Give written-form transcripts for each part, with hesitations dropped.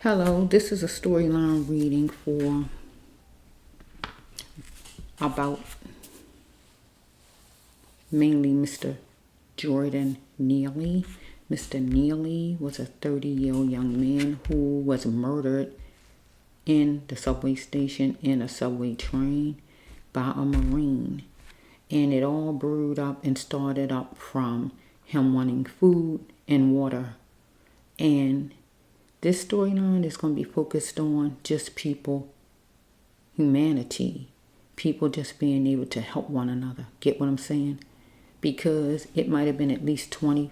Hello, this is a storyline reading for about mainly Mr. Jordan Neely. Mr. Neely was a 30-year-old young man who was murdered in the subway station in a subway train by a Marine. And it all brewed up and started up from him wanting food and water. And this storyline is going to be focused on just people, humanity, people just being able to help one another. Get what I'm saying? Because it might have been at least 15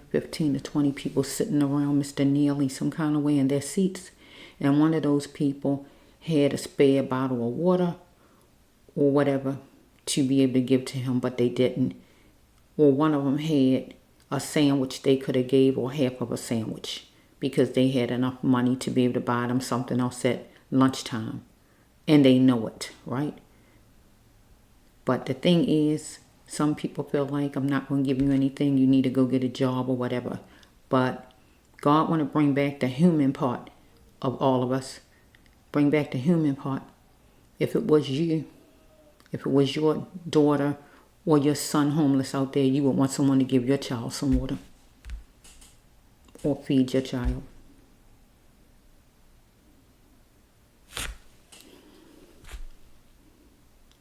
to 20 people sitting around Mr. Neely some kind of way in their seats. And one of those people had a spare bottle of water or whatever to be able to give to him, but they didn't. Or one of them had a sandwich they could have gave, or half of a sandwich, because they had enough money to be able to buy them something else at lunchtime. And they know it, right? But the thing is, some people feel like, I'm not going to give you anything, you need to go get a job or whatever. But God want to bring back the human part of all of us. Bring back the human part. If it was you, if it was your daughter or your son homeless out there, you would want someone to give your child some water or feed your child.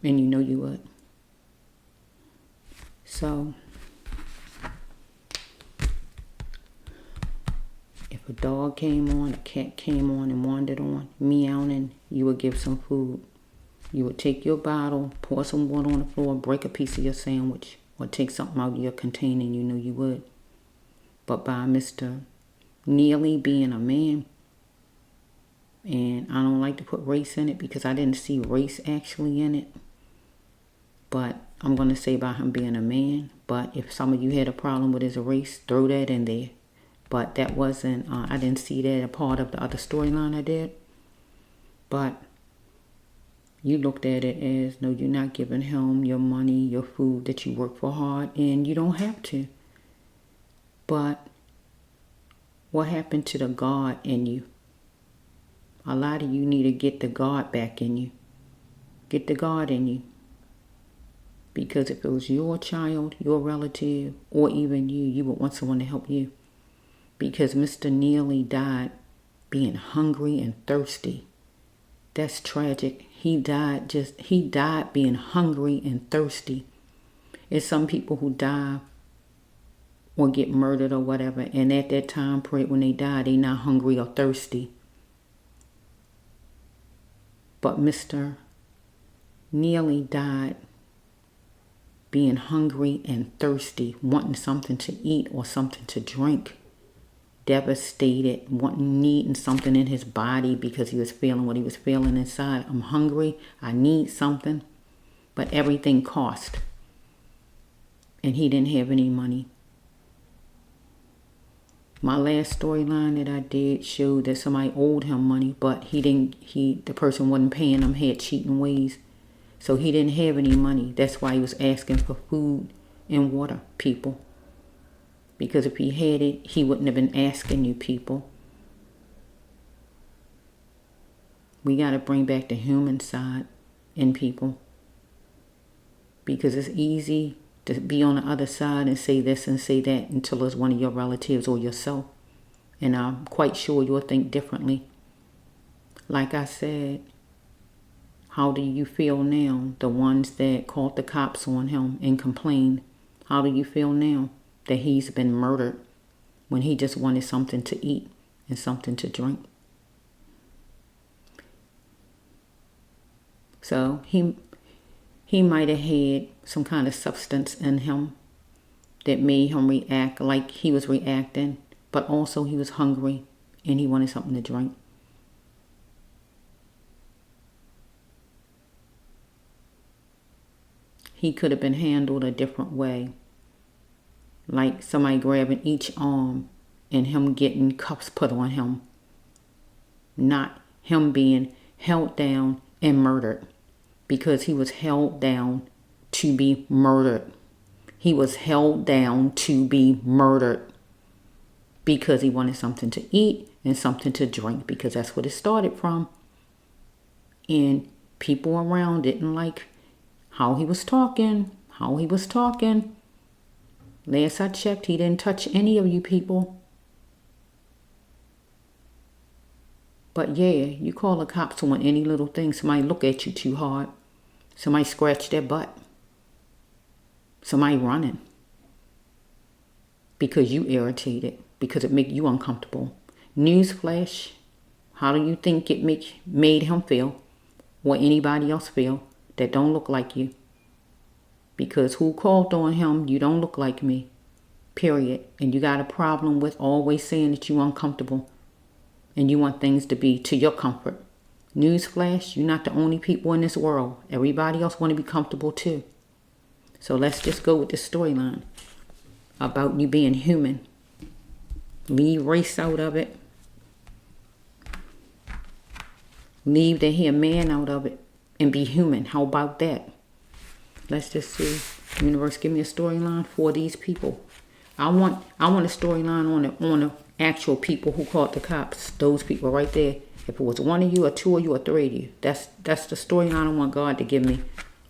And you know you would. So, if a dog came on, a cat came on and wandered on, meowing, you would give some food. You would take your bottle, pour some water on the floor, break a piece of your sandwich, or take something out of your container, and you know you would. But by Mr. Neely being a man, and I don't like to put race in it because I didn't see race actually in it, but I'm going to say about him being a man. But if some of you had a problem with his race, throw that in there. But that wasn't, I didn't see that a part of the other storyline I did. But you looked at it as, no, you're not giving him your money, your food that you work for hard, and you don't have to. But what happened to the God in you? A lot of you need to get the God back in you. Get the God in you. Because if it was your child, your relative, or even you, you would want someone to help you. Because Mr. Neely died being hungry and thirsty. That's tragic. He died being hungry and thirsty. It's some people who die or get murdered or whatever, and at that time period when they die, they not hungry or thirsty. But Mr. Neely died being hungry and thirsty, wanting something to eat or something to drink, devastated, needing something in his body because he was feeling what he was feeling inside. I'm hungry, I need something, but everything cost, and he didn't have any money. My last storyline that I did showed that somebody owed him money, but the person wasn't paying him, had cheating ways. So he didn't have any money. That's why he was asking for food and water, people. Because if he had it, he wouldn't have been asking you, people. We got to bring back the human side in people. Because it's easy to be on the other side and say this and say that until it's one of your relatives or yourself. And I'm quite sure you'll think differently. Like I said, how do you feel now? The ones that called the cops on him and complained. How do you feel now that he's been murdered when he just wanted something to eat and something to drink? So he might have had some kind of substance in him that made him react like he was reacting, but also he was hungry and he wanted something to drink. He could have been handled a different way. Like somebody grabbing each arm and him getting cuffs put on him. Not him being held down and murdered. Because he was held down to be murdered. He was held down to be murdered. because he wanted something to eat and something to drink, because that's what it started from. And people around didn't like how he was talking. Last I checked, he didn't touch any of you people. But yeah, you call the cops on any little thing. Somebody look at you too hard. Somebody scratch their butt. Somebody running. Because you irritated. Because it make you uncomfortable. Newsflash. How do you think it made him feel? Or anybody else feel that don't look like you? Because who called on him? You don't look like me. Period. And you got a problem with always saying that you're uncomfortable. And you want things to be to your comfort. Newsflash, you're not the only people in this world. Everybody else want to be comfortable too. So let's just go with this storyline about you being human. Leave race out of it. Leave the here man out of it and be human. How about that? Let's just see. Universe, give me a storyline for these people. I want a storyline on the actual people who called the cops. Those people right there. If it was one of you or two of you or three of you, that's the storyline I want God to give me.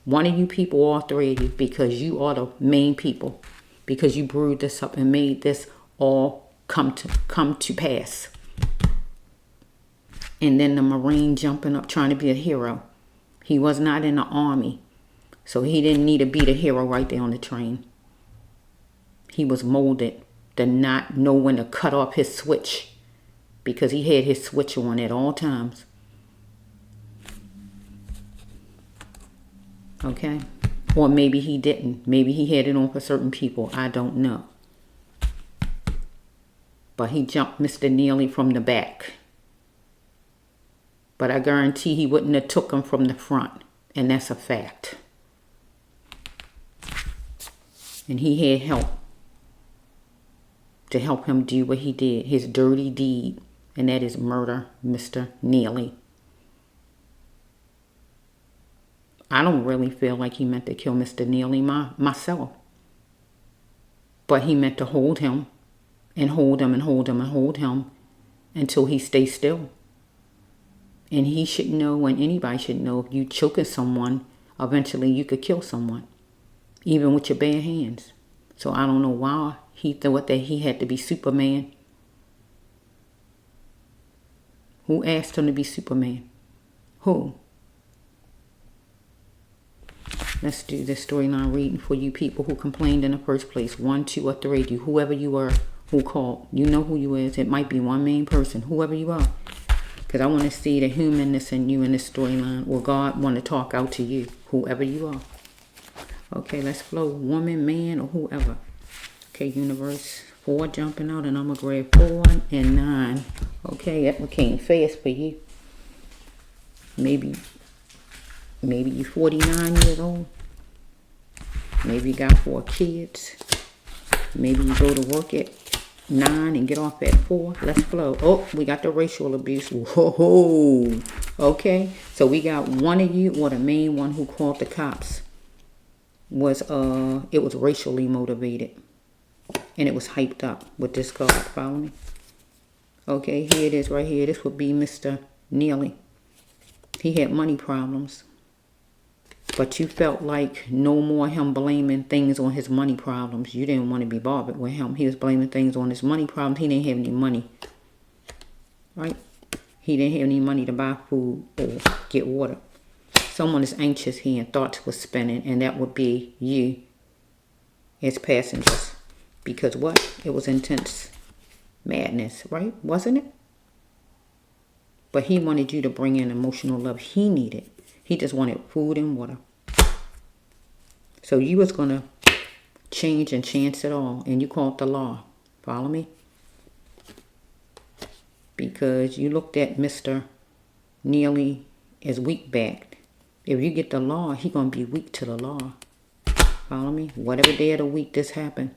One of you people or three of you, because you are the main people. Because you brewed this up and made this all come to pass. And then the Marine jumping up trying to be a hero. He was not in the army. So he didn't need to be the hero right there on the train. He was molded to not know when to cut off his switch. Because he had his switch on at all times. Okay? Or maybe he didn't. Maybe he had it on for certain people. I don't know. But he jumped Mr. Neely from the back. But I guarantee he wouldn't have took him from the front. And that's a fact. And he had help. To help him do what he did. His dirty deed. And that is murder Mr. Neely. I don't really feel like he meant to kill Mr. Neely myself. But he meant to hold him. And hold him and hold him and hold him. Until he stays still. And he should know, and anybody should know, if you choking someone, eventually you could kill someone. Even with your bare hands. So I don't know why he thought that he had to be Superman. Who asked him to be Superman? Who? Let's do this storyline reading for you people who complained in the first place. 1, 2, or 3 of you. Whoever you were who called. You know who you is. It might be one main person. Whoever you are. Because I want to see the humanness in you in this storyline. Or God want to talk out to you. Whoever you are. Okay, let's flow. Woman, man, or whoever. Okay, universe. 4 jumping out, and I'm going to grab 4 and 9. Okay, that one came fast for you. Maybe you're 49 years old. Maybe you got 4 kids. Maybe you go to work at 9 and get off at 4. Let's flow. Oh, we got the racial abuse. Whoa. Okay, so we got one of you, or the main one who called the cops. It was racially motivated. And it was hyped up with this card. Follow me? Okay, here it is right here. This would be Mr. Neely. He had money problems. But you felt like no more him blaming things on his money problems. You didn't want to be bothered with him. He was blaming things on his money problems. He didn't have any money. Right? He didn't have any money to buy food or get water. Someone is anxious here and thoughts was spinning. And that would be you as passengers. Because what? It was intense madness, right? Wasn't it? But he wanted you to bring in emotional love he needed. He just wanted food and water. So you was going to change and chance it all. And you called the law. Follow me? Because you looked at Mr. Neely as weak-backed. If you get the law, he going to be weak to the law. Follow me? Whatever day of the week this happened.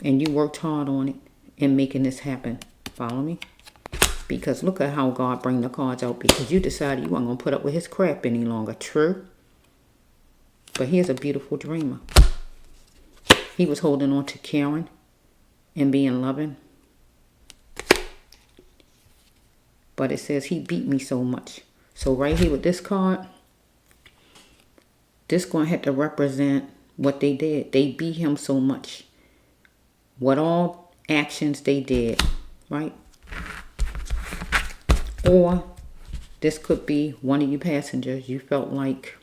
And you worked hard on it in making this happen. Follow me? Because look at how God bring the cards out. Because you decided you weren't going to put up with his crap any longer. True? But here's a beautiful dreamer. He was holding on to caring and being loving. But it says he beat me so much. So right here with this card, this going to have to represent what they did. They beat him so much. What all actions they did, right? Or this could be one of you passengers. You felt like,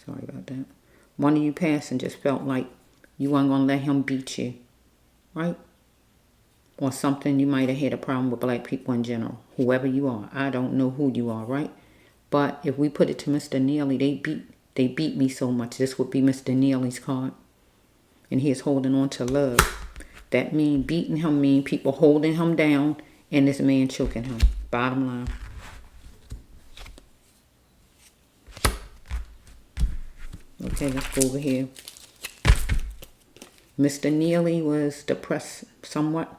sorry about that. One of you passengers felt like you weren't going to let him beat you, right? Or something, you might have had a problem with black people in general. Whoever you are. I don't know who you are, right? But if we put it to Mr. Neely, they beat me so much. This would be Mr. Neely's card. And he is holding on to love. That means beating him mean people holding him down and this man choking him. Bottom line. Okay, let's go over here. Mr. Neely was depressed somewhat.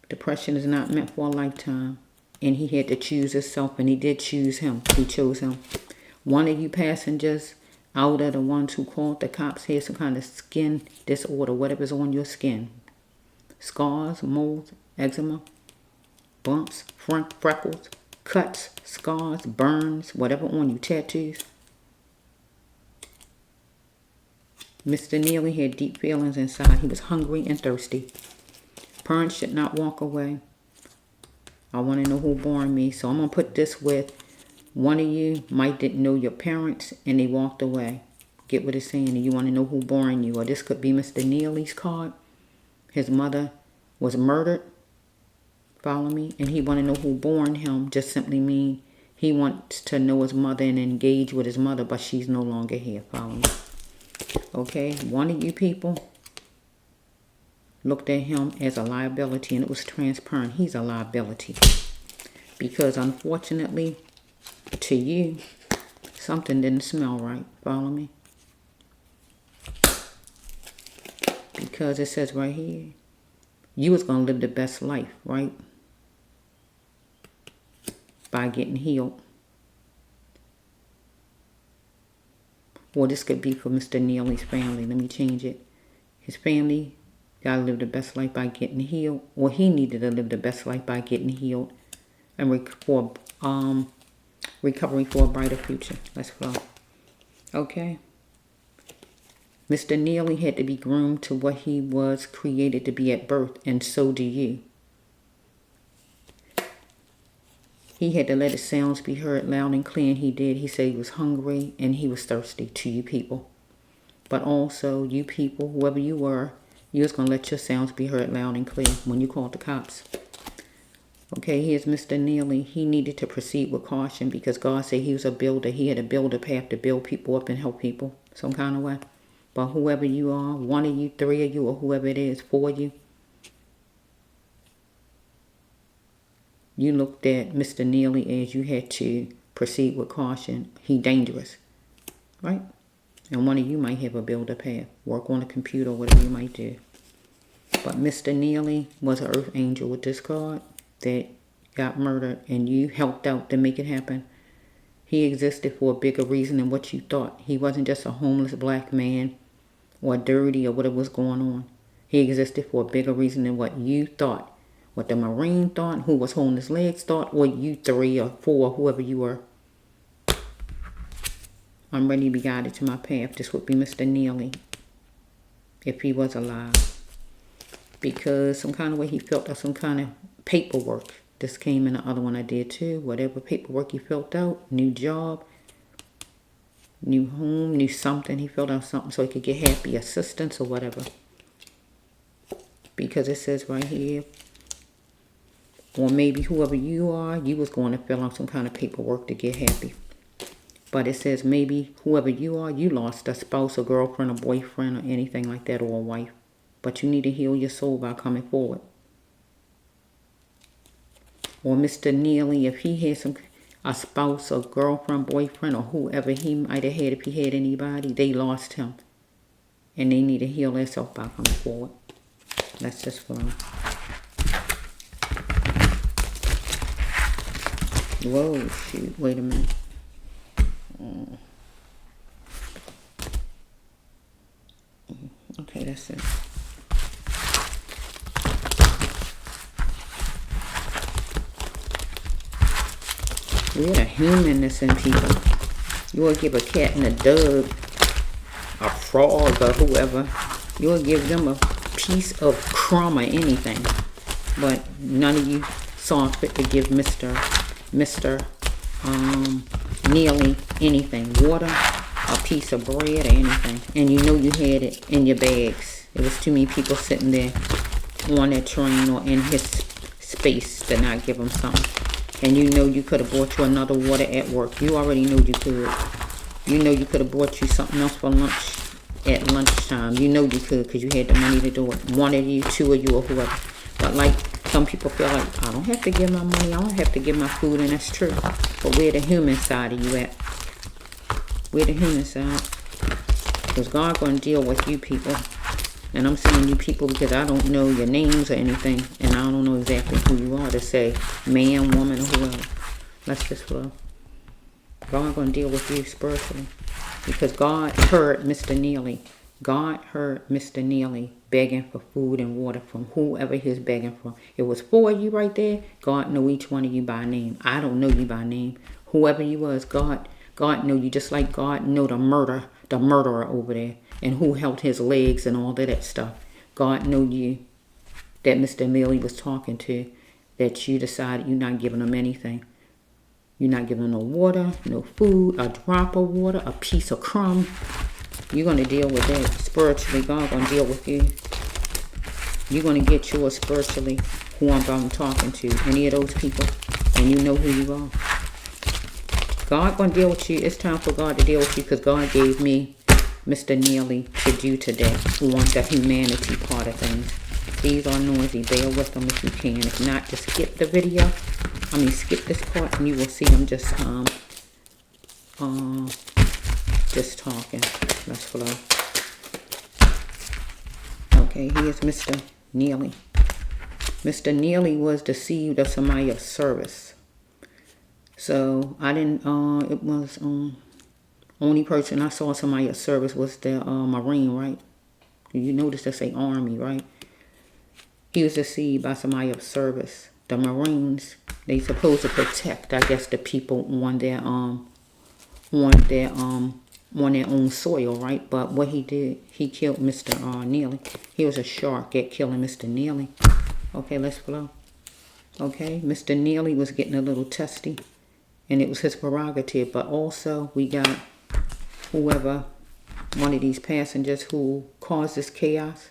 Depression is not meant for a lifetime. And he had to choose himself, and he did choose him. He chose him. One of you passengers, out of the ones who called the cops, had some kind of skin disorder, whatever's on your skin. Scars, moles, eczema, bumps, freckles, cuts, scars, burns, whatever on you, tattoos. Mr. Neely had deep feelings inside. He was hungry and thirsty. Parents should not walk away. I want to know who born me. So I'm going to put this with one of you might didn't know your parents and they walked away. Get what it's saying? And you want to know who born you. Or this could be Mr. Neely's card. His mother was murdered. Follow me? And he want to know who born him. Just simply mean he wants to know his mother and engage with his mother. But she's no longer here. Follow me? Okay? One of you people looked at him as a liability, and it was transparent. He's a liability. Because unfortunately, to you, something didn't smell right. Follow me? Because it says right here, you was going to live the best life, right? By getting healed. Or this could be for Mr. Neely's family. Let me change it. His family got to live the best life by getting healed. Or he needed to live the best life by getting healed. And recovery for a brighter future. Let's flow. Okay. Mr. Neely had to be groomed to what he was created to be at birth. And so do you. He had to let his sounds be heard loud and clear, and he did. He said he was hungry and he was thirsty to you people. But also, you people, whoever you were, you was going to let your sounds be heard loud and clear when you called the cops. Okay, here's Mr. Neely. He needed to proceed with caution because God said he was a builder. He had to build a path to build people up and help people some kind of way. But whoever you are, one of you, three of you, or whoever it is, four of you, you looked at Mr. Neely as you had to proceed with caution. He dangerous, right? And one of you might have a builder path, work on a computer, whatever you might do. But Mr. Neely was an earth angel with this card that got murdered, and you helped out to make it happen. He existed for a bigger reason than what you thought. He wasn't just a homeless black man or dirty or whatever was going on. He existed for a bigger reason than what you thought. What the Marine thought, who was holding his legs thought, or you three or four, whoever you were. I'm ready to be guided to my path. This would be Mr. Neely, if he was alive. Because some kind of way he felt out some kind of paperwork. This came in the other one I did too. Whatever paperwork he felt out, new job, new home, new something. He filled out something so he could get happy, assistance or whatever. Because it says right here, or maybe whoever you are, you was going to fill out some kind of paperwork to get happy. But it says maybe whoever you are, you lost a spouse, a girlfriend, a boyfriend, or anything like that, or a wife. But you need to heal your soul by coming forward. Or Mr. Neely, if he had a spouse, a girlfriend, boyfriend, or whoever he might have had, if he had anybody, they lost him. And they need to heal themselves by coming forward. Let's just flow. Whoa, shoot, wait a minute. Okay, that's it. We're the humanness in people. You will give a cat and a dog, a frog or whoever, you will give them a piece of crumb or anything. But none of you saw fit to give Mr. Neely anything. Water, a piece of bread or anything. And you know you had it in your bags. There was too many people sitting there on that train or in his space to not give him something. And you know you could have bought you another water at work. You already know you could. You know you could have bought you something else for lunch at lunchtime. You know you could because you had the money to do it. One of you, two of you, or whoever. But like some people feel like, I don't have to give my money. I don't have to give my food. And that's true. But where the human side of you at? Where the human side? Because God going to deal with you people. And I'm saying you people because I don't know your names or anything. And I don't know exactly who you are to say man, woman, or whoever. Let's just flow. God going to deal with you spiritually. Because God heard Mr. Neely. God heard Mr. Neely begging for food and water from whoever he's begging from. It was 4 of you right there. God know each one of you by name. I don't know you by name. Whoever you was, God know you just like God know the murderer over there. And who held his legs and all of that stuff. God know you that Mr. Neely was talking to. That you decided you're not giving him anything. You're not giving no water, no food, a drop of water, a piece of crumb. You're going to deal with that spiritually. God going to deal with you. You're going to get yours spiritually. Who I'm talking to. Any of those people. And you know who you are. God going to deal with you. It's time for God to deal with you because God gave me Mr. Neely to do today. Who wants the humanity part of things. These are noisy. Bear with them if you can. If not, just skip the video. Skip this part and you will see I'm just talking. Let's flow. Okay, here's Mr. Neely. Mr. Neely was deceived of somebody of service. So I didn't, it was, only person I saw somebody of service was the Marine, right? You notice they say Army, right? He was deceived by somebody of service. The Marines, they supposed to protect, I guess, the people on their own soil, right? But what he did, he killed Mr. Neely. He was a shark at killing Mr. Neely. Okay, let's flow. Okay, Mr. Neely was getting a little testy, and it was his prerogative. But also, we got whoever, one of these passengers who caused this chaos,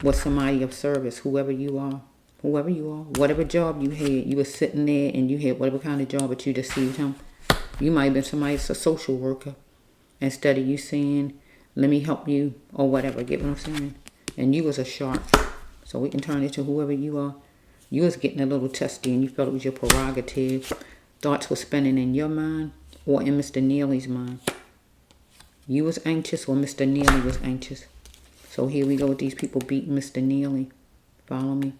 was somebody of service, whoever you are. Whoever you are, whatever job you had, you were sitting there and you had whatever kind of job, but you deceived him. You might have been somebody that's a social worker. Instead of you saying, let me help you, or whatever, get what I'm saying? And you was a shark. So we can turn it to whoever you are. You was getting a little testy and you felt it was your prerogative. Thoughts were spinning in your mind or in Mr. Neely's mind. You was anxious or Mr. Neely was anxious. So here we go with these people beating Mr. Neely. Follow me?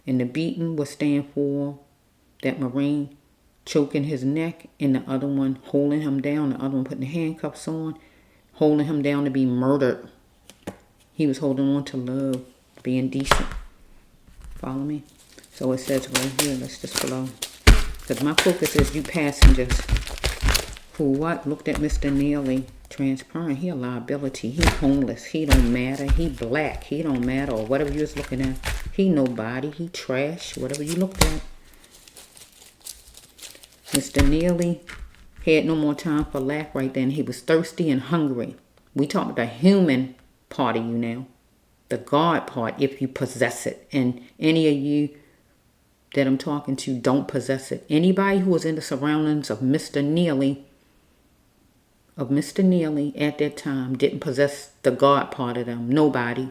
And the beating would stand for that Marine choking his neck and the other one holding him down, the other one putting the handcuffs on, holding him down to be murdered. He was holding on to love, being decent. Follow me? So it says right here, let's just flow. Because my focus is you passengers who looked at Mr. Neely transparent. He a liability. He homeless. He don't matter. He black. He don't matter. Or whatever you was looking at. He nobody. He trash. Whatever you looked at. Mr. Neely had no more time for laugh right then. He was thirsty and hungry. We talk about the human part of you now. The God part, if you possess it. And any of you that I'm talking to don't possess it. Anybody who was in the surroundings of Mr. Neely at that time didn't possess the God part of them. Nobody.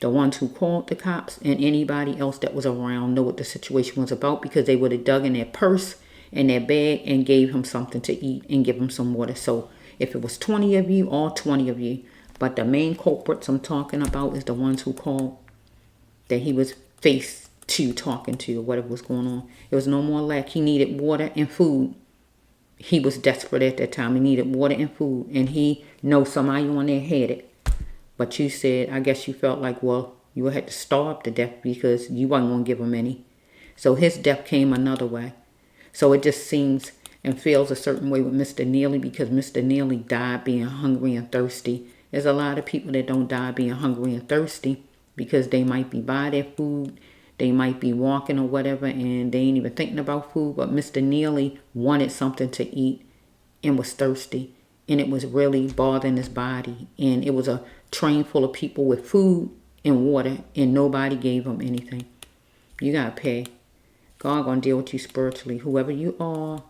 The ones who called the cops and anybody else that was around know what the situation was about because they would have dug in their purse and their bag and gave him something to eat and give him some water. So if it was 20 of you, all 20 of you. But the main culprits I'm talking about is the ones who called that he was faced to talking to or whatever was going on. There was no more lack. He needed water and food. He was desperate at that time. He needed water and food. And he knows somebody on there had it. But you said, I guess you felt like, well, you had to starve to death because you wasn't going to give him any. So his death came another way. So it just seems and feels a certain way with Mr. Neely, because Mr. Neely died being hungry and thirsty. There's a lot of people that don't die being hungry and thirsty because they might be by their food, they might be walking or whatever, and they ain't even thinking about food. But Mr. Neely wanted something to eat and was thirsty, and it was really bothering his body. And it was a train full of people with food and water, and nobody gave him anything. You gotta pay. God gonna deal with you spiritually, whoever you are.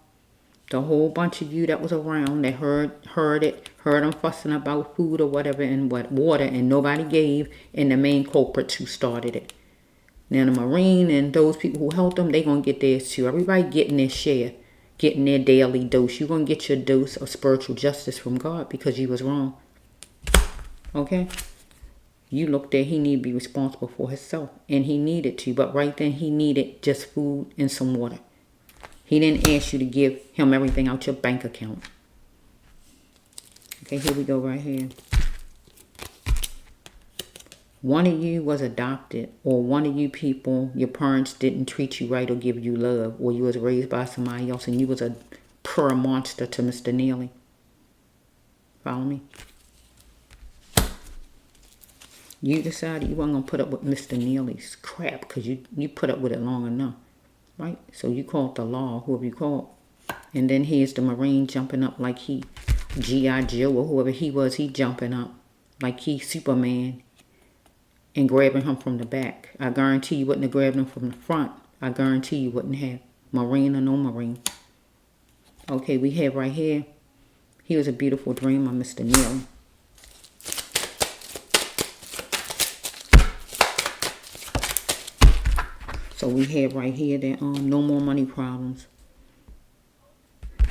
The whole bunch of you that was around that heard them fussing about food or whatever and water, and nobody gave, and the main culprits who started it. Now the Marine and those people who helped them, they gonna get theirs too. Everybody getting their share, getting their daily dose. You're gonna get your dose of spiritual justice from God because you was wrong. Okay? You looked at he needed to be responsible for himself, and he needed to, but right then he needed just food and some water. He didn't ask you to give him everything out your bank account. Okay, here we go right here. One of you was adopted, or one of you people, your parents didn't treat you right or give you love, or you was raised by somebody else and you was a poor monster to Mr. Neely. Follow me? You decided you weren't going to put up with Mr. Neely's crap because you put up with it long enough. Right? So you called the law, whoever you called. And then here's the Marine jumping up like he G.I. Joe or whoever he was. He jumping up like he Superman and grabbing him from the back. I guarantee you wouldn't have grabbed him from the front. I guarantee you wouldn't have. Marine or no Marine. Okay, we have right here. He was a beautiful dreamer, Mr. Neely. So we have right here that no more money problems.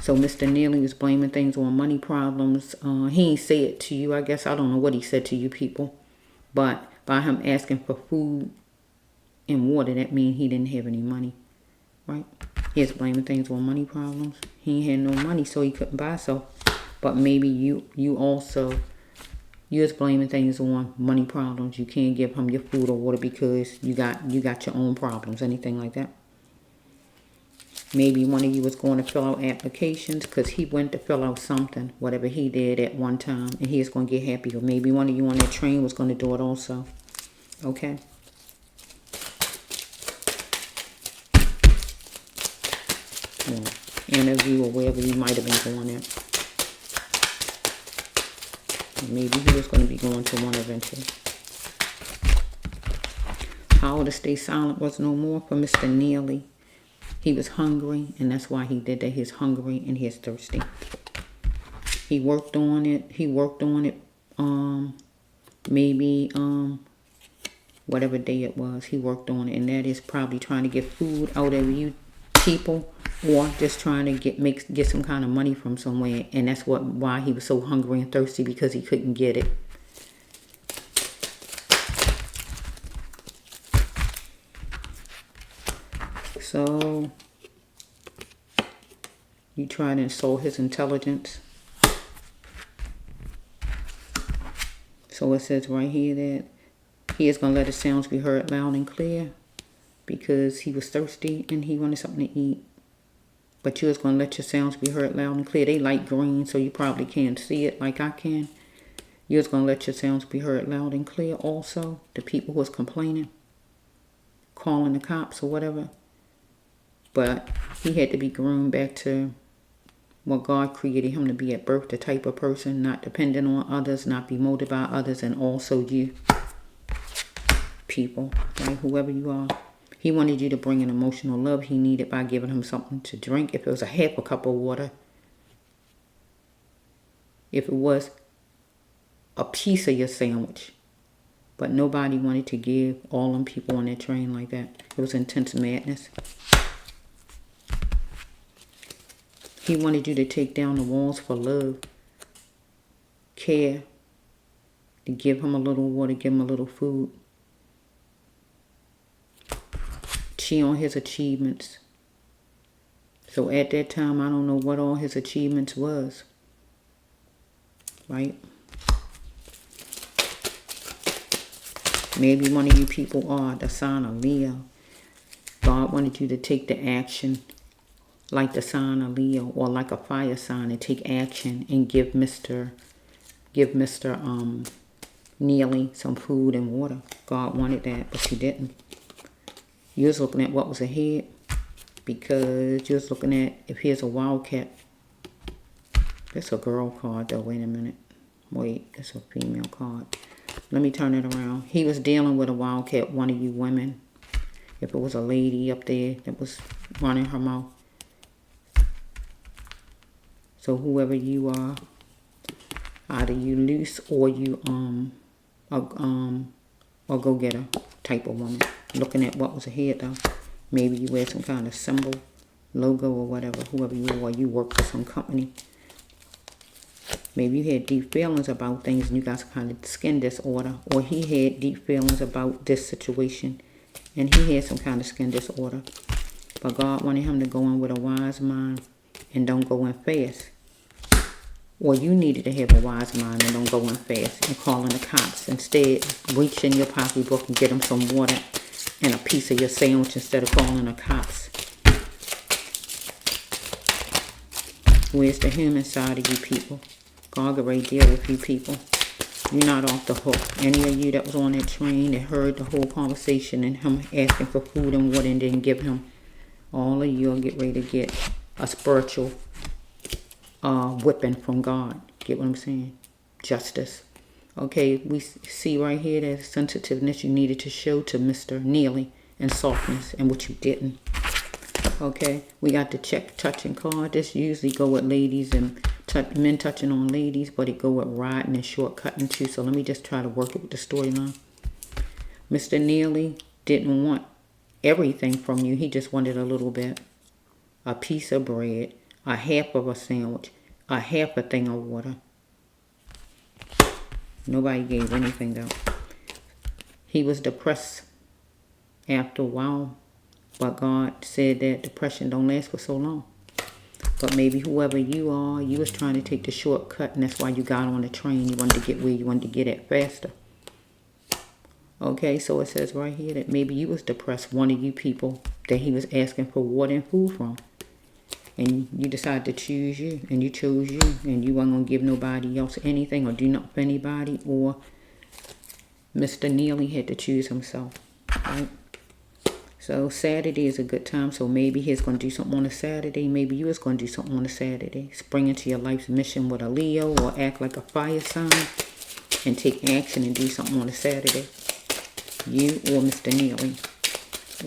So Mr. Neely was blaming things on money problems. He ain't say it to you, I guess. I don't know what he said to you people. But by him asking for food and water, that means he didn't have any money. Right? He was blaming things on money problems. He had no money, so he couldn't buy so. But maybe you also... You was blaming things on money problems. You can't give him your food or water because you got your own problems, anything like that. Maybe one of you was going to fill out applications because he went to fill out something, whatever he did at one time, and he was going to get happy. Or maybe one of you on that train was going to do it also. Okay? Yeah. Interview or wherever you might have been going at. Maybe he was going to be going to one eventually. Power to stay silent was no more for Mr. Neely. He was hungry, and that's why he did that. He's hungry and he's thirsty. He worked on it. Maybe whatever day it was, he worked on it, and that is probably trying to get food out of you people, or just trying to get some kind of money from somewhere. And that's why he was so hungry and thirsty, because he couldn't get it. So you try to insult his intelligence. So it says right here that he is going to let his sounds be heard loud and clear, because he was thirsty and he wanted something to eat. But you was going to let your sounds be heard loud and clear. They light green, so you probably can't see it like I can. You was going to let your sounds be heard loud and clear also. The people who was complaining, calling the cops or whatever. But he had to be groomed back to what God created him to be at birth, the type of person, not dependent on others, not be molded by others, and also you people, right? Whoever you are. He wanted you to bring an emotional love he needed by giving him something to drink. If it was a half a cup of water. If it was a piece of your sandwich. But nobody wanted to give all them people on that train like that. It was intense madness. He wanted you to take down the walls for love, care, to give him a little water, give him a little food. Cheer on his achievements. So at that time, I don't know what all his achievements was. Right? Maybe one of you people are the sign of Leo. God wanted you to take the action like the sign of Leo or like a fire sign and take action and give Mr. Neely some food and water. God wanted that, but you didn't. You was looking at what was ahead because you was looking at if here's a wildcat. That's a girl card though. Wait a minute. Wait, that's a female card. Let me turn it around. He was dealing with a wildcat, one of you women. If it was a lady up there that was running her mouth. So whoever you are, either you loose or you a go-getter type of woman. Looking at what was ahead though. Maybe you wear some kind of symbol, logo or whatever. Whoever you are, you work for some company. Maybe you had deep feelings about things and you got some kind of skin disorder. Or he had deep feelings about this situation and he had some kind of skin disorder. But God wanted him to go in with a wise mind and don't go in fast. Or you needed to have a wise mind and don't go in fast and call in the cops. Instead, reach in your pocketbook and get them some water and a piece of your sandwich instead of calling the cops. Where's the human side of you people? God can already deal with you people. You're not off the hook. Any of you that was on that train that heard the whole conversation and him asking for food and water and didn't give him, all of you will get ready to get a spiritual whipping from God. Get what I'm saying? Justice. Okay, we see right here that sensitiveness you needed to show to Mr. Neely and softness and what you didn't. Okay, we got the check touching card. This usually go with ladies and men touching on ladies, but it go with riding and shortcutting too. So let me just try to work it with the storyline. Mr. Neely didn't want everything from you. He just wanted a little bit. A piece of bread, a half of a sandwich, a half a thing of water. Nobody gave anything though. He was depressed after a while, but God said that depression don't last for so long. But maybe whoever you are, you was trying to take the shortcut and that's why you got on the train. You wanted to get where you wanted to get at faster. Okay, so it says right here that maybe you was depressed, one of you people that he was asking for water and food from. And you decided to choose you, and you chose you, and you weren't going to give nobody else anything or do nothing for anybody, or Mr. Neely had to choose himself, right? So Saturday is a good time, so maybe he's going to do something on a Saturday. Maybe you was going to do something on a Saturday. Spring into your life's mission with a Leo or act like a fire sign and take action and do something on a Saturday. You or Mr. Neely.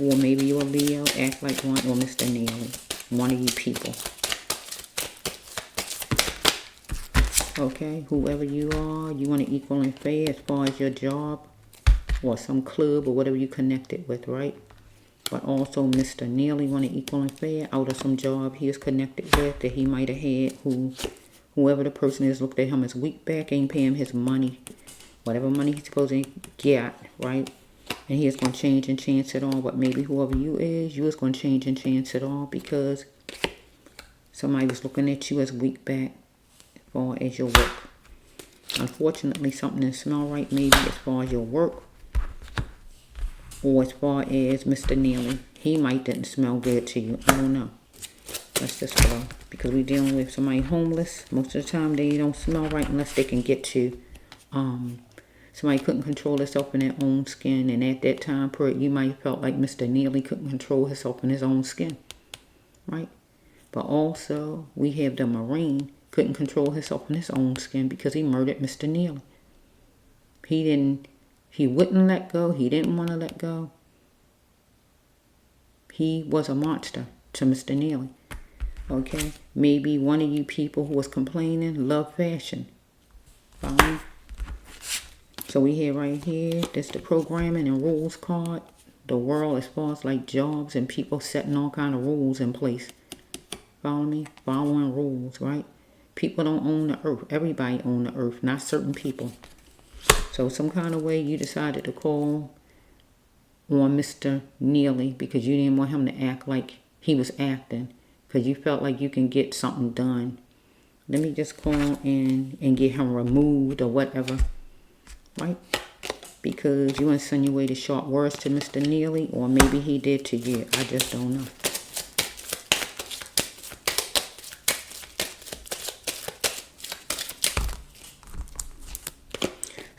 Or maybe you're a Leo, act like one, or Mr. Neely. One of you people. Okay, whoever you are, you want to equal and fair as far as your job or some club or whatever you connected with, right? But also Mr. Neely want to equal and fair out of some job he is connected with that he might have had. Whoever the person is looked at him as weak back, ain't paying him his money. Whatever money he's supposed to get, right? And he is going to change and chance it all. But maybe whoever you is going to change and chance it all because somebody was looking at you as weak back as far as your work. Unfortunately, something didn't smell right maybe as far as your work or as far as Mr. Neely. He might didn't smell good to you. I don't know. Let's just go because we're dealing with somebody homeless. Most of the time they don't smell right unless they can get to somebody couldn't control herself in their own skin, and at that time period, you might have felt like Mr. Neely couldn't control himself in his own skin, right? But also, we have the Marine couldn't control himself in his own skin because he murdered Mr. Neely. He wouldn't let go. He didn't want to let go. He was a monster to Mr. Neely, okay? Maybe one of you people who was complaining love fashion, follow me? So we have right here, that's the programming and rules card. The world as far as like jobs and people setting all kind of rules in place. Follow me? Following rules, right? People don't own the earth. Everybody own the earth, not certain people. So some kind of way you decided to call on Mr. Neely because you didn't want him to act like he was acting. Because you felt like you can get something done. Let me just call in and get him removed or whatever. Right? Because you insinuated sharp words to Mr. Neely, or maybe he did to you. I just don't know.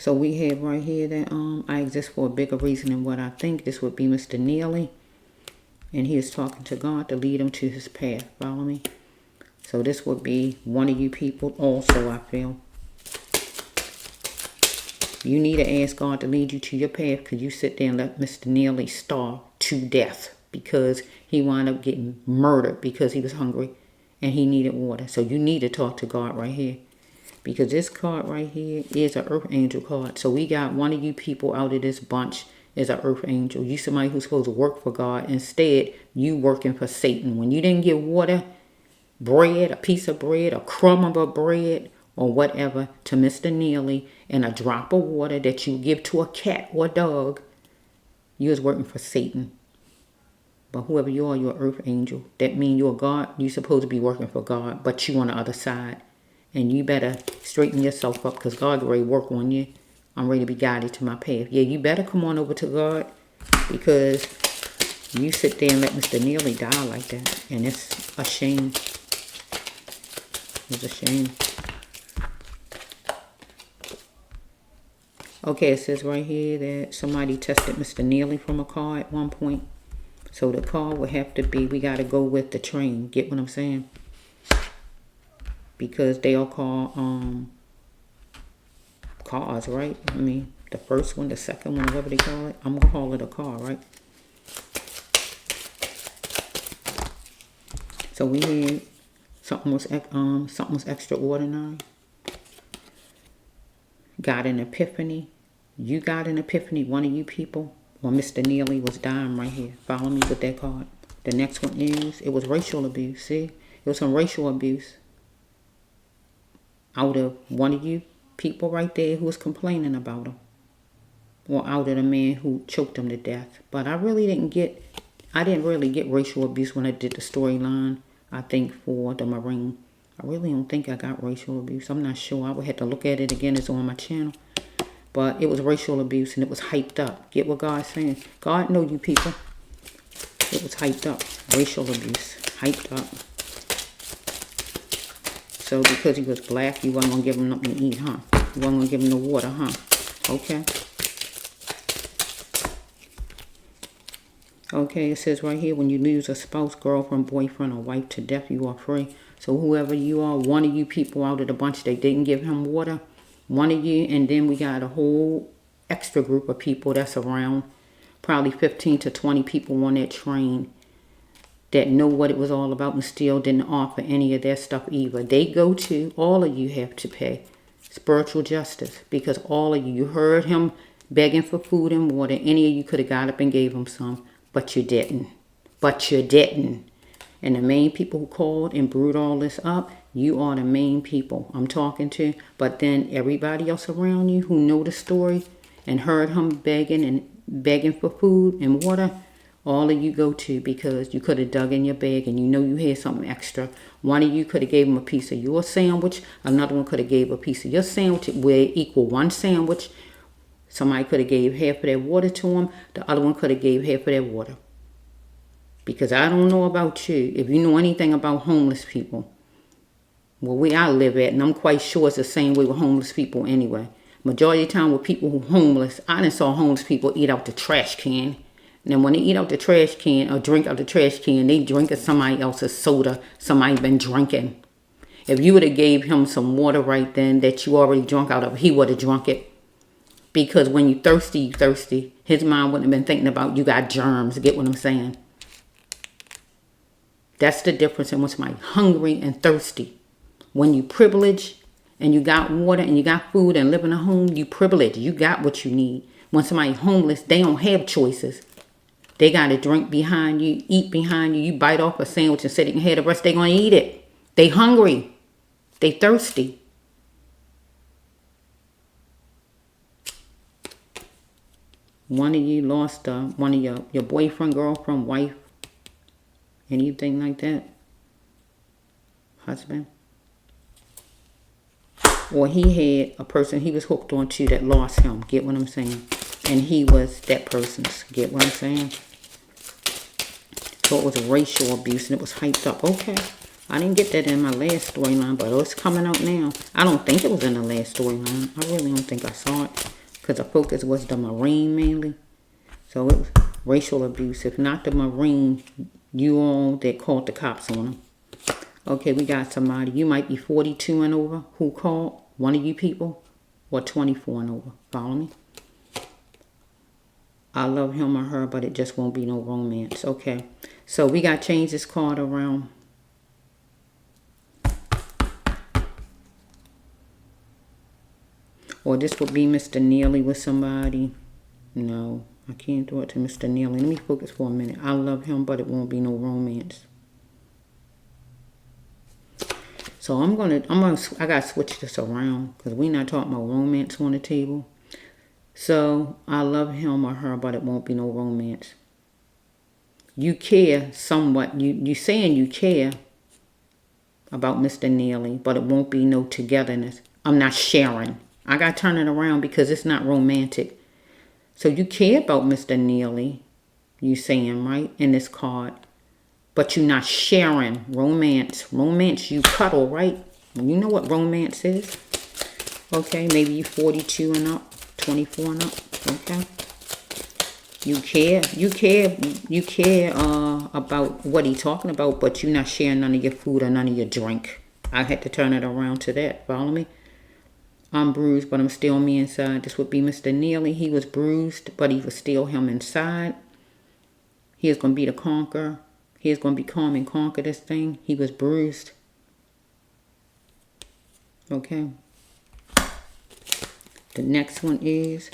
So we have right here that I exist for a bigger reason than what I think. This would be Mr. Neely. And he is talking to God to lead him to his path. Follow me? So this would be one of you people also, I feel. You need to ask God to lead you to your path, because you sit there and let Mr. Neely starve to death because he wound up getting murdered because he was hungry and he needed water. So you need to talk to God right here, because this card right here is an earth angel card. So we got one of you people out of this bunch is an earth angel. You somebody who's supposed to work for God. Instead, you working for Satan. When you didn't give water, bread, a piece of bread, a crumb of a bread, or whatever to Mr. Neely, and a drop of water that you give to a cat or a dog, you was working for Satan. But whoever you are, you're an earth angel. That means you're God. You're supposed to be working for God, but you on the other side. And you better straighten yourself up, because God ready to work on you. I'm ready to be guided to my path. Yeah, you better come on over to God, because you sit there and let Mr. Neely die like that. And it's a shame. It's a shame. Okay, it says right here that somebody tested Mr. Neely from a car at one point. So the car would have to be, we got to go with the train. Get what I'm saying? Because they all call cars, right? I mean, the first one, the second one, whatever they call it. I'm going to call it a car, right? So we had something was extraordinary. Got an epiphany. You got an epiphany, one of you people. Well, Mr. Neely was dying right here. Follow me with that card. The next one is, it was racial abuse. See? It was some racial abuse. Out of one of you people right there who was complaining about him. Or out of the man who choked him to death. But I didn't really get racial abuse when I did the storyline, I think, for the Marine. I really don't think I got racial abuse. I'm not sure. I would have to look at it again. It's on my channel. But it was racial abuse, and it was hyped up. Get what God's saying? God know you people. It was hyped up. Racial abuse. Hyped up. So because he was black, you wasn't going to give him nothing to eat, huh? You wasn't going to give him no water, huh? Okay. Okay, it says right here, when you lose a spouse, girlfriend, boyfriend, or wife to death, you are free. So whoever you are, one of you people out of the bunch, they didn't give him water. One of you, and then we got a whole extra group of people that's around. Probably 15 to 20 people on that train that know what it was all about and still didn't offer any of their stuff either. They go to, all of you have to pay spiritual justice, because all of you heard him begging for food and water. Any of you could have got up and gave him some, but you didn't. But you didn't. And the main people who called and brewed all this up, you are the main people I'm talking to. But then everybody else around you who know the story and heard him begging for food and water, all of you go to, because you could have dug in your bag and you know you had something extra. One of you could have gave him a piece of your sandwich. Another one could have gave a piece of your sandwich where it equal one sandwich. Somebody could have gave half of their water to him. The other one could have gave half of their water. Because I don't know about you, if you know anything about homeless people, well, where I live at, and I'm quite sure it's the same way with homeless people anyway. Majority of the time with people who are homeless, I done saw homeless people eat out the trash can. And then when they eat out the trash can or drink out the trash can, they drink somebody else's soda somebody been drinking. If you would have gave him some water right then that you already drunk out of, he would have drunk it. Because when you thirsty, you thirsty. His mind wouldn't have been thinking about you got germs. Get what I'm saying? That's the difference in when somebody hungry and thirsty. When you privileged and you got water and you got food and live in a home, you privileged. You got what you need. When somebody homeless, they don't have choices. They got to drink behind you, eat behind you. You bite off a sandwich and say they can have the rest, they going to eat it. They hungry. They thirsty. One of you lost one of your boyfriend, girlfriend, wife, anything like that. Husband. Or he had a person he was hooked on to that lost him. Get what I'm saying? And he was that person's. Get what I'm saying? So it was racial abuse and it was hyped up. Okay. I didn't get that in my last storyline, but it's coming out now. I don't think it was in the last storyline. I really don't think I saw it. Because the focus was the Marine mainly. So it was racial abuse. If not the Marine, you all that called the cops on him. Okay, we got somebody. You might be 42 and over who called. One of you people. Or 24 and over. Follow me? I love him or her, but it just won't be no romance. Okay. So we got to change this card around. Or this would be Mr. Neely with somebody. No, I can't do it to Mr. Neely. Let me focus for a minute. I love him, but it won't be no romance. So I gotta switch this around because we're not talking about romance on the table. So I love him or her, but it won't be no romance. You care somewhat. You saying you care about Mr. Neely, but it won't be no togetherness. I'm not sharing. I got to turn it around because it's not romantic. So you care about Mr. Neely, you saying, right, in this card. But you're not sharing romance. Romance, you cuddle, right? You know what romance is. Okay, maybe you 42 and up, 24 and up, okay? You care about what he's talking about, but you're not sharing none of your food or none of your drink. I had to turn it around to that, follow me? I'm bruised, but I'm still me inside. This would be Mr. Neely. He was bruised, but he was still him inside. He is going to be the conqueror. He is going to be calm and conquer this thing. He was bruised. Okay. The next one is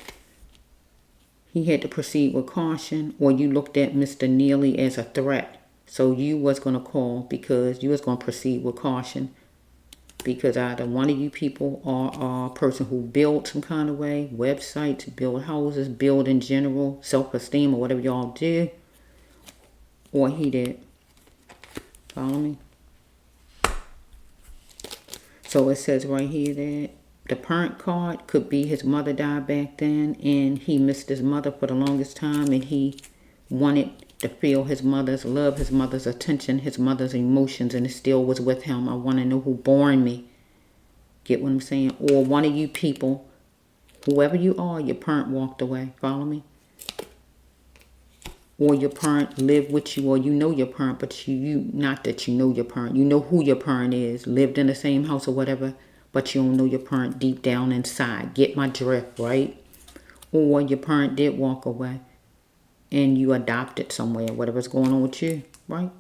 he had to proceed with caution, or you looked at Mr. Neely as a threat. So you was going to call because you was going to proceed with caution. Because either one of you people are a person who built some kind of way, websites, build houses, build in general, self-esteem or whatever y'all do, or he did. Follow me? So it says right here that the parent card could be his mother died back then and he missed his mother for the longest time and he wanted to feel his mother's love, his mother's attention, his mother's emotions, and it still was with him. I want to know who born me. Get what I'm saying? Or one of you people, whoever you are, your parent walked away. Follow me? Or your parent lived with you, or you know your parent, but you not that you know your parent. You know who your parent is, lived in the same house or whatever, but you don't know your parent deep down inside. Get my drift, right? Or your parent did walk away and you adopted somewhere, whatever's going on with you, right?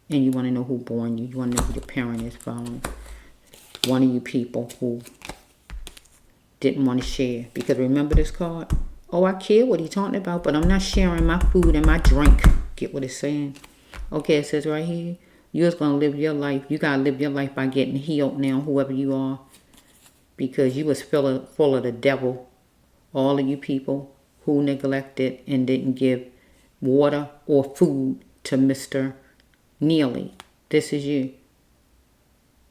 And you want to know who born you. You want to know who your parent is, following. One of you people who didn't want to share. Because remember this card? Oh, I care what he's talking about, but I'm not sharing my food and my drink. Get what it's saying? Okay, it says right here, you're just going to live your life. You got to live your life by getting healed now, whoever you are. Because you was full of the devil. All of you people who neglected and didn't give water or food to Mr. Neely. This is you.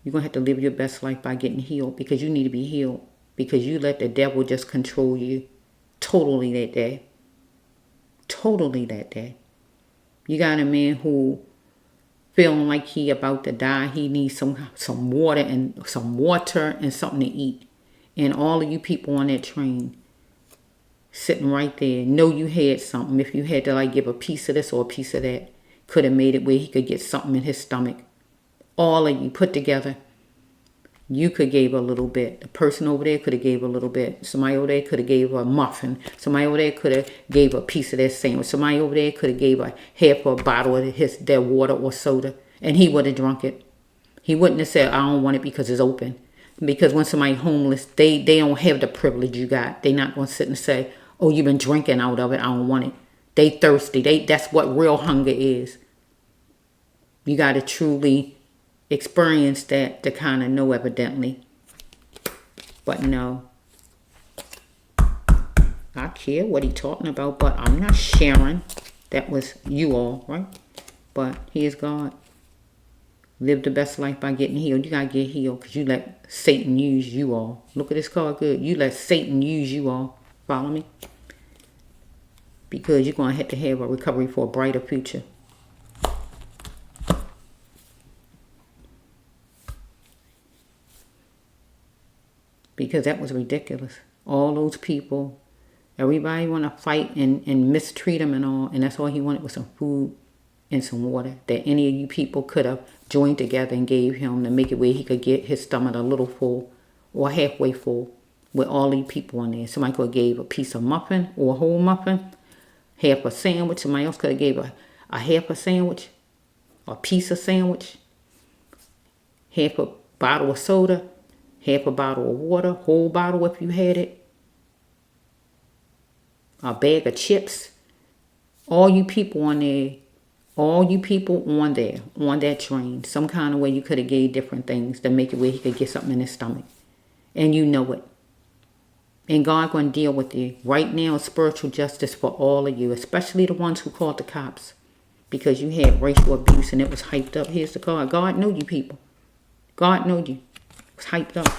You're going to have to live your best life by getting healed because you need to be healed. Because you let the devil just control you totally that day. Totally that day. You got a man who feeling like he about to die. He needs some water and something to eat. And all of you people on that train sitting right there, know you had something. If you had to like give a piece of this or a piece of that, could have made it where he could get something in his stomach. All of you put together, you could gave a little bit. The person over there could have gave a little bit. Somebody over there could have gave a muffin. Somebody over there could have gave a piece of that sandwich. Somebody over there could have gave a half a bottle of their water or soda, and he would have drunk it. He wouldn't have said, I don't want it because it's open. Because when somebody homeless, they don't have the privilege you got. They not going to sit and say, oh, you've been drinking out of it. I don't want it. They thirsty. That's what real hunger is. You got to truly experience that to kind of know, evidently. But no. I care what he talking about, but I'm not sharing. That was you all, right? But he is God. Live the best life by getting healed. You got to get healed because you let Satan use you all. Look at this card good. You let Satan use you all. Follow me? Because you're going to have a recovery for a brighter future. because that was ridiculous. All those people, everybody want to fight and mistreat him and all, and that's all he wanted was some food and some water that any of you people could have joined together and gave him to make it where he could get his stomach a little full or halfway full with all these people in there. Somebody could have gave a piece of muffin or a whole muffin, half a sandwich. Somebody else could have gave a half a sandwich, a piece of sandwich, half a bottle of soda, half a bottle of water, whole bottle if you had it, a bag of chips. All you people on there, on that train, some kind of way you could have gave different things to make it where he could get something in his stomach. And you know it. And God going to deal with you. Right now, spiritual justice for all of you, especially the ones who called the cops because you had racial abuse and it was hyped up. Here's the card. God know you people. God know you. It was hyped up.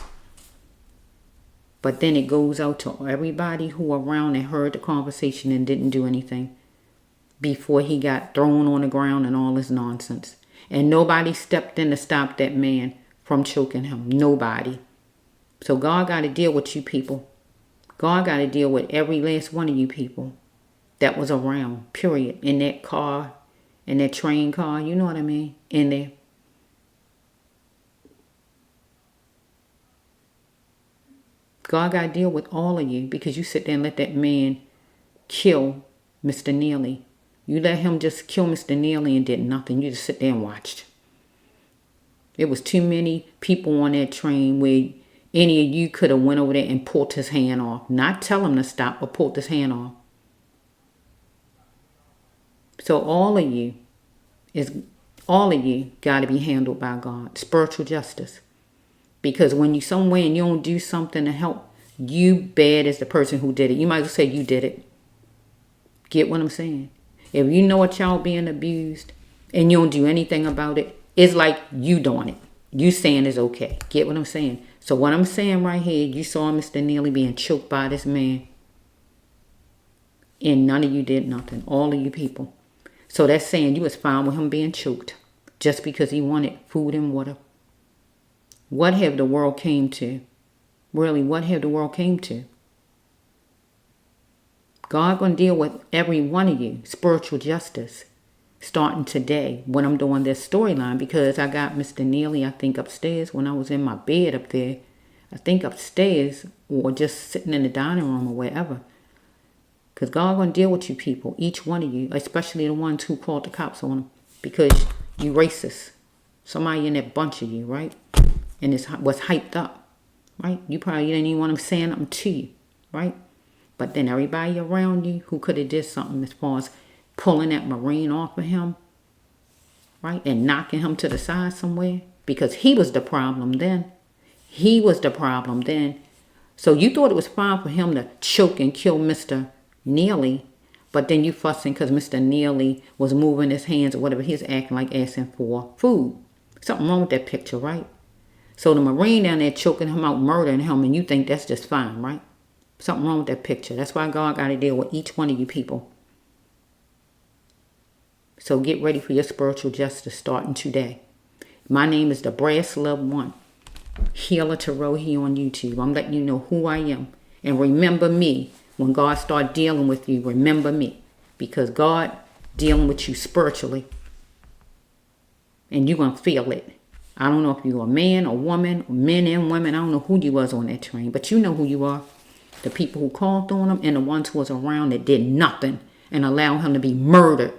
But then it goes out to everybody who were around and heard the conversation and didn't do anything before he got thrown on the ground and all this nonsense. And nobody stepped in to stop that man from choking him. Nobody. So God got to deal with you people. God got to deal with every last one of you people that was around, period, in that car, in that train car, you know what I mean, in there. God got to deal with all of you because you sit there and let that man kill Mr. Neely. You let him just kill Mr. Neely and did nothing. You just sit there and watched. There was too many people on that train where any of you could have went over there and pulled his hand off. Not tell him to stop, but pulled his hand off. So all of you got to be handled by God. Spiritual justice. Because when you somewhere and you don't do something to help, you bad as the person who did it. You might as well say you did it. Get what I'm saying? If you know a child being abused and you don't do anything about it, it's like you doing it. You saying it's okay. Get what I'm saying? So what I'm saying right here, you saw Mr. Neely being choked by this man. And none of you did nothing. All of you people. So that's saying you was fine with him being choked. Just because he wanted food and water. What have the world came to? Really, what have the world came to? God going to deal with every one of you. Spiritual justice. Starting today when I'm doing this storyline, because I got Mr. Neely, I think, upstairs when I was in my bed up there. I think upstairs or just sitting in the dining room or wherever. Because God going to deal with you people, each one of you, especially the ones who called the cops on him because you racist. Somebody in that bunch of you, right? And it was hyped up, right? You probably didn't even want him saying something to you, right? But then everybody around you who could have did something as far as pulling that Marine off of him, right? And knocking him to the side somewhere. Because he was the problem then. He was the problem then. So you thought it was fine for him to choke and kill Mr. Neely. But then you fussing because Mr. Neely was moving his hands or whatever. He's acting like asking for food. Something wrong with that picture, right? So the Marine down there choking him out, murdering him, and you think that's just fine, right? Something wrong with that picture. That's why God got to deal with each one of you people. So get ready for your spiritual justice starting today. My name is the Brass Love One. Healer Tarot here on YouTube. I'm letting you know who I am. And remember me. When God start dealing with you, remember me. Because God dealing with you spiritually. And you're going to feel it. I don't know if you're a man or woman, or men and women. I don't know who you was on that train. But you know who you are. The people who called on him and the ones who was around that did nothing and allowed him to be murdered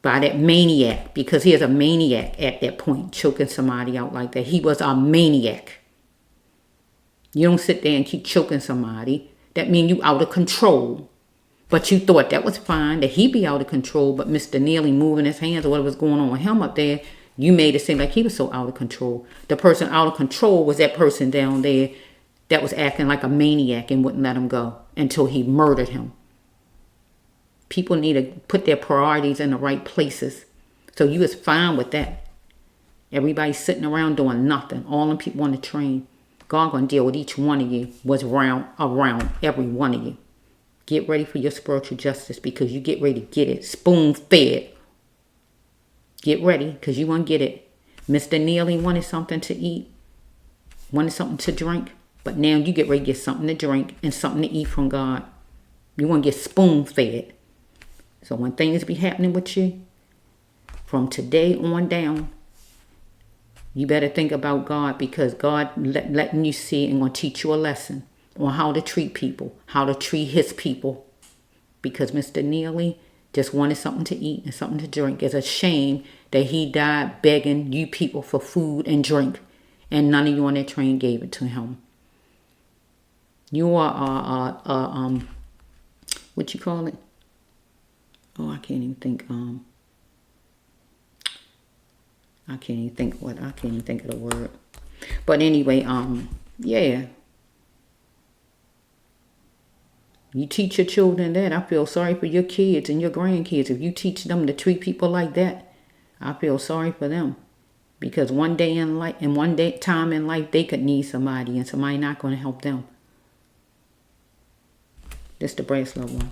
by that maniac, because he is a maniac at that point, choking somebody out like that. He was a maniac. You don't sit there and keep choking somebody. That means you out of control. But you thought that was fine, that he be out of control, but Mr. Neely moving his hands or what was going on with him up there, you made it seem like he was so out of control. The person out of control was that person down there that was acting like a maniac and wouldn't let him go until he murdered him. People need to put their priorities in the right places. So you was fine with that. Everybody sitting around doing nothing. All them people on the train. God going to deal with each one of you. Was around every one of you. Get ready for your spiritual justice because you get ready to get it. Spoon fed. Get ready because you want to get it. Mr. Neely wanted something to eat. wanted something to drink, but now you get ready to get something to drink and something to eat from God. You want to get spoon-fed. So when things be happening with you, from today on down, you better think about God, because God letting you see and going to teach you a lesson on how to treat people, how to treat his people. Because Mr. Neely just wanted something to eat and something to drink. It's a shame that he died begging you people for food and drink, and none of you on that train gave it to him. You are what you call it? Oh, I can't even think. I can't even think of the word. But anyway, yeah. You teach your children that. I feel sorry for your kids and your grandkids. If you teach them to treat people like that, I feel sorry for them. Because one day in life, and one day time in life, they could need somebody, and somebody not going to help them. This the Bracelet one.